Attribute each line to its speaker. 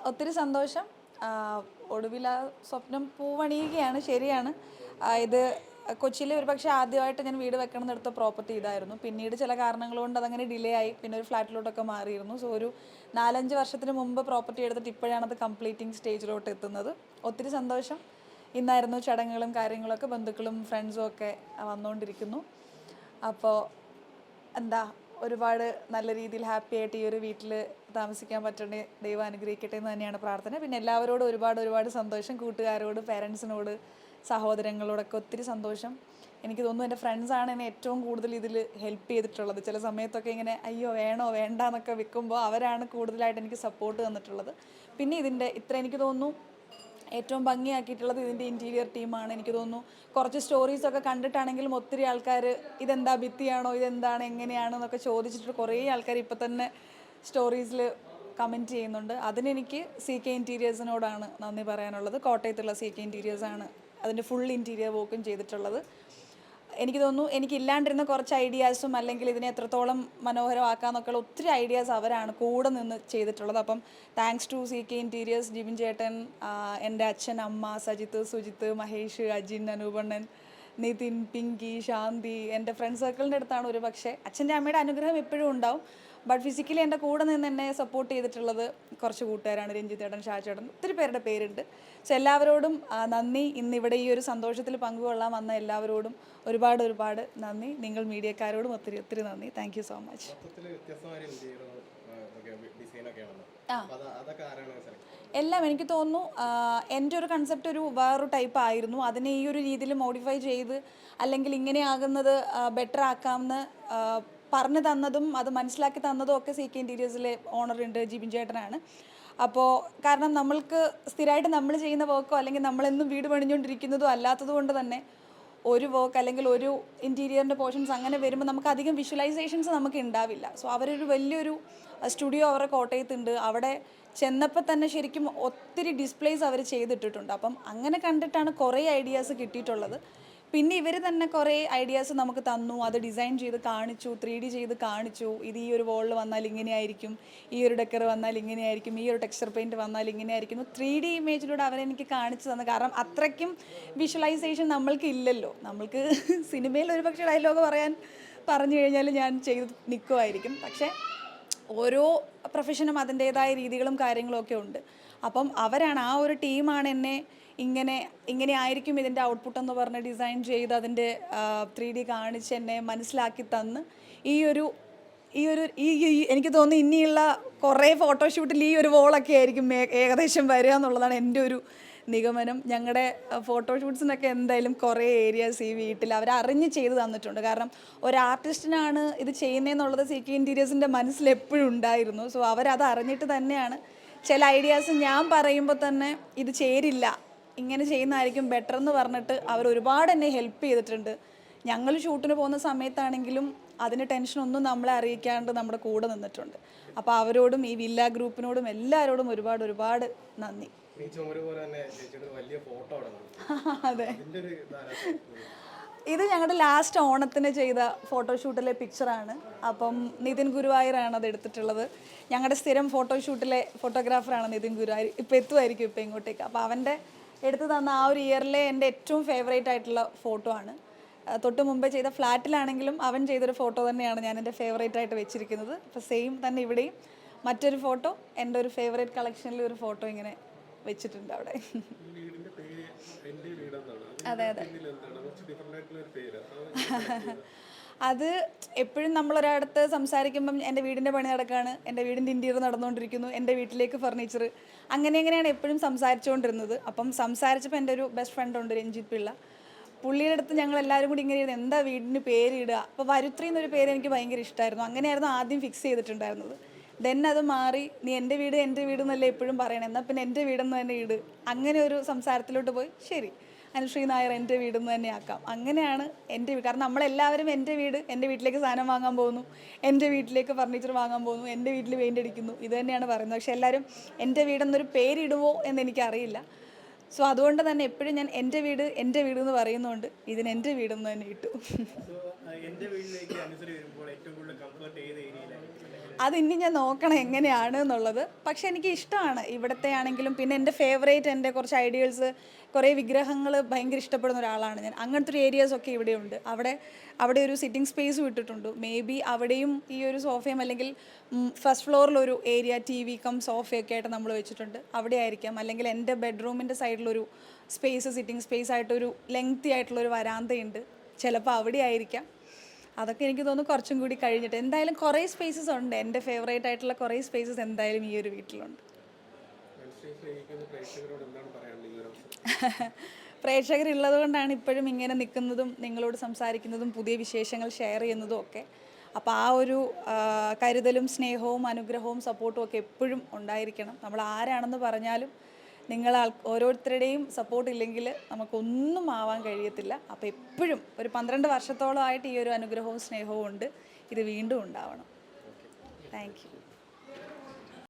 Speaker 1: ഒത്തിരി സന്തോഷം. ഒടുവിൽ ആ സ്വപ്നം പൂവണിയുകയാണ്, ശരിയാണ്. ഇത് കൊച്ചിയിൽ ഒരു പക്ഷേ ആദ്യമായിട്ട് ഞാൻ വീട് വെക്കണം എന്നെടുത്ത പ്രോപ്പർട്ടി ഇതായിരുന്നു. പിന്നീട് ചില കാരണങ്ങൾ കൊണ്ട് അതങ്ങനെ ഡിലേ ആയി, പിന്നെ ഒരു ഫ്ലാറ്റിലോട്ടൊക്കെ മാറിയിരുന്നു. സോ ഒരു 4-5 വർഷത്തിന് മുമ്പ് പ്രോപ്പർട്ടി എടുത്തിട്ട് ഇപ്പോഴാണ് അത് കംപ്ലീറ്റിംഗ് സ്റ്റേജിലോട്ട് എത്തുന്നത്. ഒത്തിരി സന്തോഷം. ഇന്നായിരുന്നു ചടങ്ങുകളും കാര്യങ്ങളൊക്കെ, ബന്ധുക്കളും ഫ്രണ്ട്സും ഒക്കെ വന്നുകൊണ്ടിരിക്കുന്നു. അപ്പോൾ എന്താ, ഒരുപാട് നല്ല രീതിയിൽ ഹാപ്പി ആയിട്ട് ഈ ഒരു വീട്ടിൽ താമസിക്കാൻ പറ്റണേ ദൈവം അനുഗ്രഹിക്കട്ടെ എന്ന് തന്നെയാണ് പ്രാർത്ഥന. പിന്നെ എല്ലാവരോടും ഒരുപാട് സന്തോഷം. കൂട്ടുകാരോട്, പേരൻസിനോട്, സഹോദരങ്ങളോടൊക്കെ ഒത്തിരി സന്തോഷം. എനിക്ക് തോന്നുന്നു എൻ്റെ ഫ്രണ്ട്സാണ് എന്നെ ഏറ്റവും കൂടുതൽ ഇതിൽ ഹെൽപ്പ് ചെയ്തിട്ടുള്ളത്. ചില സമയത്തൊക്കെ ഇങ്ങനെ അയ്യോ വേണോ വേണ്ട എന്നൊക്കെ വെക്കുമ്പോൾ അവരാണ് കൂടുതലായിട്ട് എനിക്ക് സപ്പോർട്ട് തന്നിട്ടുള്ളത്. പിന്നെ ഇതിൻ്റെ ഇത്ര എനിക്ക് തോന്നുന്നു ഏറ്റവും ഭംഗിയാക്കിയിട്ടുള്ളത് ഇതിൻ്റെ ഇൻറ്റീരിയർ ടീമാണ്. എനിക്ക് തോന്നുന്നു കുറച്ച് സ്റ്റോറീസൊക്കെ കണ്ടിട്ടാണെങ്കിലും ഒത്തിരി ആൾക്കാർ ഇതെന്താ ഭിത്തിയാണോ, ഇതെന്താണ്, എങ്ങനെയാണെന്നൊക്കെ ചോദിച്ചിട്ട് കുറേ ആൾക്കാർ ഇപ്പം തന്നെ സ്റ്റോറീസിൽ കമൻറ്റ് ചെയ്യുന്നുണ്ട്. അതിനെനിക്ക് CK ഇൻറ്റീരിയേഴ്സിനോടാണ് നന്ദി പറയാനുള്ളത്. കോട്ടയത്തുള്ള CK ഇൻറ്റീരിയേഴ്സാണ് അതിൻ്റെ ഫുൾ ഇൻറ്റീരിയർ വർക്കും ചെയ്തിട്ടുള്ളത്. എനിക്ക് തോന്നുന്നു എനിക്കില്ലാണ്ടിരുന്ന കുറച്ച് ഐഡിയാസും അല്ലെങ്കിൽ ഇതിനെ എത്രത്തോളം മനോഹരമാക്കാമെന്നൊക്കെയുള്ള ഒത്തിരി ഐഡിയാസ് അവരാണ് കൂടെ നിന്ന് ചെയ്തിട്ടുള്ളത്. അപ്പം thanks to CK interiors, Jibin ചേട്ടൻ, എൻ്റെ അച്ഛൻ, അമ്മ, സജിത്ത്, സുജിത്ത്, മഹേഷ്, അജിൻ, അനൂപണ്ണൻ, നിതിൻ, പിങ്കി, ശാന്തി, എൻ്റെ ഫ്രണ്ട് സർക്കിളിൻ്റെ അടുത്താണ് ഒരു പക്ഷേ അച്ഛൻ്റെ അമ്മയുടെ അനുഗ്രഹം എപ്പോഴും ഉണ്ടാവും. ബട്ട് ഫിസിക്കലി എൻ്റെ കൂടെ നിന്ന് എന്നെ സപ്പോർട്ട് ചെയ്തിട്ടുള്ളത് കുറച്ച് കൂട്ടുകാരാണ്. രഞ്ജിത്തേട്ടൻ, ഷാചേട്ടൻ, ഒത്തിരി പേരുടെ പേരുണ്ട്. സോ എല്ലാവരോടും നന്ദി. ഇന്നിവിടെ ഈ ഒരു സന്തോഷത്തിൽ പങ്കുകൊള്ളാൻ വന്ന എല്ലാവരോടും ഒരുപാട് നന്ദി. നിങ്ങൾ മീഡിയക്കാരോടും ഒത്തിരി നന്ദി. Thank you so much. എല്ലാം എനിക്ക് തോന്നുന്നു എൻ്റെ ഒരു കൺസെപ്റ്റ് ഒരു വേറൊരു ടൈപ്പ് ആയിരുന്നു. അതിനെ ഈ ഒരു രീതിയിൽ മോഡിഫൈ ചെയ്ത് അല്ലെങ്കിൽ ഇങ്ങനെ ആകുന്നത് ബെറ്റർ ആക്കാമെന്ന് പറഞ്ഞു തന്നതും അത് മനസ്സിലാക്കി തന്നതും ഒക്കെ CK ഇൻറ്റീരിയേഴ്സിലെ ഓണറുണ്ട്, ജിബിൻ ചേട്ടനാണ്. അപ്പോൾ കാരണം നമ്മൾക്ക് സ്ഥിരമായിട്ട് നമ്മൾ ചെയ്യുന്ന വർക്കോ അല്ലെങ്കിൽ നമ്മളെന്നും വീട് പണിഞ്ഞുകൊണ്ടിരിക്കുന്നതോ അല്ലാത്തത് കൊണ്ട് തന്നെ ഒരു വർക്ക് അല്ലെങ്കിൽ ഒരു ഇൻറ്റീരിയറിൻ്റെ പോർഷൻസ് അങ്ങനെ വരുമ്പോൾ നമുക്ക് അധികം വിഷ്വലൈസേഷൻസ് നമുക്ക് ഉണ്ടാവില്ല. സോ അവരൊരു വലിയൊരു സ്റ്റുഡിയോ അവരുടെ കോട്ടയത്തുണ്ട്. അവിടെ ചെന്നപ്പോൾ തന്നെ ശരിക്കും ഒത്തിരി ഡിസ്പ്ലേസ് അവർ ചെയ്തിട്ടിട്ടുണ്ട്. അപ്പം അങ്ങനെ കണ്ടിട്ടാണ് കുറേ ഐഡിയാസ് കിട്ടിയിട്ടുള്ളത്. പിന്നെ ഇവർ തന്നെ കുറേ ഐഡിയാസ് നമുക്ക് തന്നു. അത് ഡിസൈൻ ചെയ്ത് കാണിച്ചു, 3D ചെയ്ത് കാണിച്ചു. ഇത് ഈ ഒരു വോളിൽ വന്നാൽ ഇങ്ങനെയായിരിക്കും, ഈ ഒരു ഡെക്കർ വന്നാൽ ഇങ്ങനെയായിരിക്കും, ഈ ഒരു ടെക്സ്ചർ പെയിൻറ്റ് വന്നാൽ ഇങ്ങനെയായിരിക്കും. 3D ഇമേജിലൂടെ അവരെനിക്ക് കാണിച്ചു തന്നു. കാരണം അത്രയ്ക്കും വിഷ്വലൈസേഷൻ നമ്മൾക്ക് ഇല്ലല്ലോ. നമ്മൾക്ക് സിനിമയിൽ ഒരു പക്ഷേ ഡയലോഗ് പറഞ്ഞു കഴിഞ്ഞാൽ ഞാൻ ചെയ്ത് നിൽക്കുമായിരിക്കും. പക്ഷേ ഓരോ പ്രൊഫഷനും അതിൻ്റേതായ രീതികളും കാര്യങ്ങളും ഒക്കെ ഉണ്ട്. അപ്പം അവരാണ്, ആ ഒരു ടീമാണ് എന്നെ ഇങ്ങനെ ആയിരിക്കും ഇതിൻ്റെ ഔട്ട്പുട്ട് എന്ന് പറഞ്ഞ് ഡിസൈൻ ചെയ്ത് അതിൻ്റെ 3D കാണിച്ച് എന്നെ മനസ്സിലാക്കി തന്ന് ഈ ഒരു എനിക്ക് തോന്നുന്നു ഇനിയുള്ള കുറേ ഫോട്ടോഷൂട്ടിൽ ഈ ഒരു വോളൊക്കെ ആയിരിക്കും ഏകദേശം വരിക എന്നുള്ളതാണ് എൻ്റെ ഒരു നിഗമനം. ഞങ്ങളുടെ ഫോട്ടോഷൂട്ട്സിനൊക്കെ എന്തായാലും കുറേ ഏരിയാസ് ഈ വീട്ടിൽ അവരറിഞ്ഞ് ചെയ്ത് തന്നിട്ടുണ്ട്. കാരണം ഒരു ആർട്ടിസ്റ്റിനാണ് ഇത് ചെയ്യുന്നതെന്നുള്ളത് CK ഇൻറ്റീരിയേഴ്സിൻ്റെ മനസ്സിൽ എപ്പോഴും ഉണ്ടായിരുന്നു. സോ അവരത് അറിഞ്ഞിട്ട് തന്നെയാണ് ചില ഐഡിയാസ് ഞാൻ പറയുമ്പോൾ തന്നെ ഇത് ചേരില്ല, ഇങ്ങനെ ചെയ്യുന്നതായിരിക്കും ബെറ്റർ എന്ന് പറഞ്ഞിട്ട് അവർ ഒരുപാട് എന്നെ ഹെൽപ്പ് ചെയ്തിട്ടുണ്ട്. ഞങ്ങൾ ഷൂട്ടിന് പോകുന്ന സമയത്താണെങ്കിലും അതിന് ടെൻഷനൊന്നും നമ്മളെ അറിയിക്കാണ്ട് നമ്മുടെ കൂടെ നിന്നിട്ടുണ്ട്. അപ്പോൾ അവരോടും ഈ വില്ല ഗ്രൂപ്പിനോടും എല്ലാവരോടും ഒരുപാട് നന്ദി. അതെ, ഇത് ഞങ്ങളുടെ ലാസ്റ്റ് ഓണത്തിന് ചെയ്ത ഫോട്ടോഷൂട്ടിലെ പിക്ചറാണ്. അപ്പം നിതിൻ ഗുരുവായൂരാണ് അത് എടുത്തിട്ടുള്ളത്. ഞങ്ങളുടെ സ്ഥിരം ഫോട്ടോഷൂട്ടിലെ ഫോട്ടോഗ്രാഫറാണ് നിതിൻ ഗുരുവായൂർ. ഇപ്പോൾ എത്തുമായിരിക്കും ഇപ്പോൾ ഇങ്ങോട്ടേക്ക്. അപ്പോൾ അവൻ്റെ എടുത്തു തന്ന ആ ഒരു ഇയറിലെ എൻ്റെ ഏറ്റവും ഫേവറേറ്റ് ആയിട്ടുള്ള ഫോട്ടോ ആണ്. തൊട്ട് മുമ്പേ ചെയ്ത ഫ്ലാറ്റിലാണെങ്കിലും അവൻ ചെയ്തൊരു ഫോട്ടോ തന്നെയാണ് ഞാൻ എൻ്റെ ഫേവറേറ്റ് ആയിട്ട് വെച്ചിരിക്കുന്നത്. അപ്പോൾ സെയിം തന്നെ ഇവിടെയും മറ്റൊരു ഫോട്ടോ, എൻ്റെ ഒരു ഫേവറേറ്റ് കളക്ഷനിൽ ഒരു ഫോട്ടോ ഇങ്ങനെ വെച്ചിട്ടുണ്ട് അവിടെ. അതെ. അത് എപ്പോഴും നമ്മളൊരിടത്ത് സംസാരിക്കുമ്പം എൻ്റെ വീടിൻ്റെ പണി നടക്കുകയാണ്, എൻ്റെ വീടിൻ്റെ ഇൻറ്റീരിയർ നടന്നുകൊണ്ടിരിക്കുന്നു, എൻ്റെ വീട്ടിലേക്ക് ഫർണിച്ചർ, അങ്ങനെയാണ് എപ്പോഴും സംസാരിച്ചുകൊണ്ടിരുന്നത്. അപ്പം സംസാരിച്ചപ്പോൾ എൻ്റെ ഒരു ബെസ്റ്റ് ഫ്രണ്ട് ഉണ്ട്, രഞ്ജിത്ത് പിള്ള. പുള്ളിയുടെ അടുത്ത് ഞങ്ങൾ എല്ലാവരും കൂടി ഇങ്ങനെ ഇരുന്ന് എന്താ വീടിന് പേരിടുക. അപ്പോൾ വരുത്രി എന്നൊരു പേര് എനിക്ക് ഭയങ്കര ഇഷ്ടമായിരുന്നു. അങ്ങനെയായിരുന്നു ആദ്യം ഫിക്സ് ചെയ്തിട്ടുണ്ടായിരുന്നത്. ദെൻ അത് മാറി നീ എൻ്റെ വീട് എന്നല്ലേ എപ്പോഴും പറയണം, എന്നാൽ പിന്നെ എൻ്റെ വീടെന്ന് തന്നെ ഇട്. അങ്ങനെ ഒരു സംസാരത്തിലോട്ട് പോയി ശരി അനുശ്രീ നായർ എൻ്റെ വീടെന്ന് തന്നെ ആക്കാം. അങ്ങനെയാണ് എൻ്റെ വീട്. കാരണം നമ്മളെല്ലാവരും എൻ്റെ വീട്ടിലേക്ക് സാധനം വാങ്ങാൻ പോകുന്നു, എൻ്റെ വീട്ടിലേക്ക് ഫർണിച്ചർ വാങ്ങാൻ പോകുന്നു, എൻ്റെ വീട്ടിൽ പെയിൻ്റ് അടിക്കുന്നു, ഇത് തന്നെയാണ് പറയുന്നത്. പക്ഷെ എല്ലാവരും എൻ്റെ വീടെന്നൊരു പേരിടുമോ എന്നെനിക്കറിയില്ല. സോ അതുകൊണ്ട് തന്നെ എപ്പോഴും ഞാൻ എൻ്റെ വീട് എന്ന് പറയുന്നതുകൊണ്ട് ഇതിന് എൻ്റെ വീടെന്ന് തന്നെ ഇട്ടു. അതിനി ഞാൻ നോക്കണം എങ്ങനെയാണ് എന്നുള്ളത്. പക്ഷെ എനിക്ക് ഇഷ്ടമാണ് ഇവിടുത്തെ ആണെങ്കിലും. പിന്നെ എൻ്റെ ഫേവറേറ്റ് എൻ്റെ കുറച്ച് ഐഡിയൽസ്, കുറേ വിഗ്രഹങ്ങൾ ഭയങ്കര ഇഷ്ടപ്പെടുന്ന ഒരാളാണ് ഞാൻ. അങ്ങനത്തെ ഒരു ഏരിയാസൊക്കെ ഇവിടെയുണ്ട്. അവിടെ ഒരു സിറ്റിംഗ് സ്പേസ് വിട്ടിട്ടുണ്ട്. മേ ബി അവിടെയും ഈ ഒരു സോഫയും അല്ലെങ്കിൽ ഫസ്റ്റ് ഫ്ലോറിലൊരു ഏരിയ ടി വി കം സോഫയൊക്കെ ആയിട്ട് നമ്മൾ വെച്ചിട്ടുണ്ട്. അവിടെ ആയിരിക്കാം. അല്ലെങ്കിൽ എൻ്റെ ബെഡ്റൂമിൻ്റെ സൈഡിലൊരു സ്പേസ്, സിറ്റിംഗ് സ്പേസ് ആയിട്ടൊരു ലെങ്തി ആയിട്ടുള്ളൊരു വരാന്തയുണ്ട്. ചിലപ്പോൾ അവിടെ ആയിരിക്കാം. അതൊക്കെ എനിക്ക് തോന്നുന്നു കുറച്ചും കൂടി കഴിഞ്ഞിട്ട്. എന്തായാലും കുറേ സ്പേസസ് ഉണ്ട്. എൻ്റെ ഫേവറേറ്റ് ആയിട്ടുള്ള കുറേ സ്പേസസ് എന്തായാലും ഈ ഒരു വീട്ടിലുണ്ട്. പ്രേക്ഷകരുള്ളത് കൊണ്ടാണ് ഇപ്പോഴും ഇങ്ങനെ നിൽക്കുന്നതും നിങ്ങളോട് സംസാരിക്കുന്നതും പുതിയ വിശേഷങ്ങൾ ഷെയർ ചെയ്യുന്നതും ഒക്കെ. അപ്പോൾ ആ ഒരു കരുതലും സ്നേഹവും അനുഗ്രഹവും സപ്പോർട്ടും ഒക്കെ എപ്പോഴും ഉണ്ടായിരിക്കണം. നമ്മൾ ആരാണെന്ന് പറഞ്ഞാലും നിങ്ങൾ ഓരോരുത്തരുടെയും സപ്പോർട്ട് ഇല്ലെങ്കിൽ നമുക്കൊന്നും ആവാൻ കഴിയത്തില്ല. അപ്പോൾ എപ്പോഴും ഒരു 12 വർഷത്തോളമായിട്ട് ഈ ഒരു അനുഗ്രഹവും സ്നേഹവും ഉണ്ട്. ഇത് വീണ്ടും ഉണ്ടാവണം. Thank you.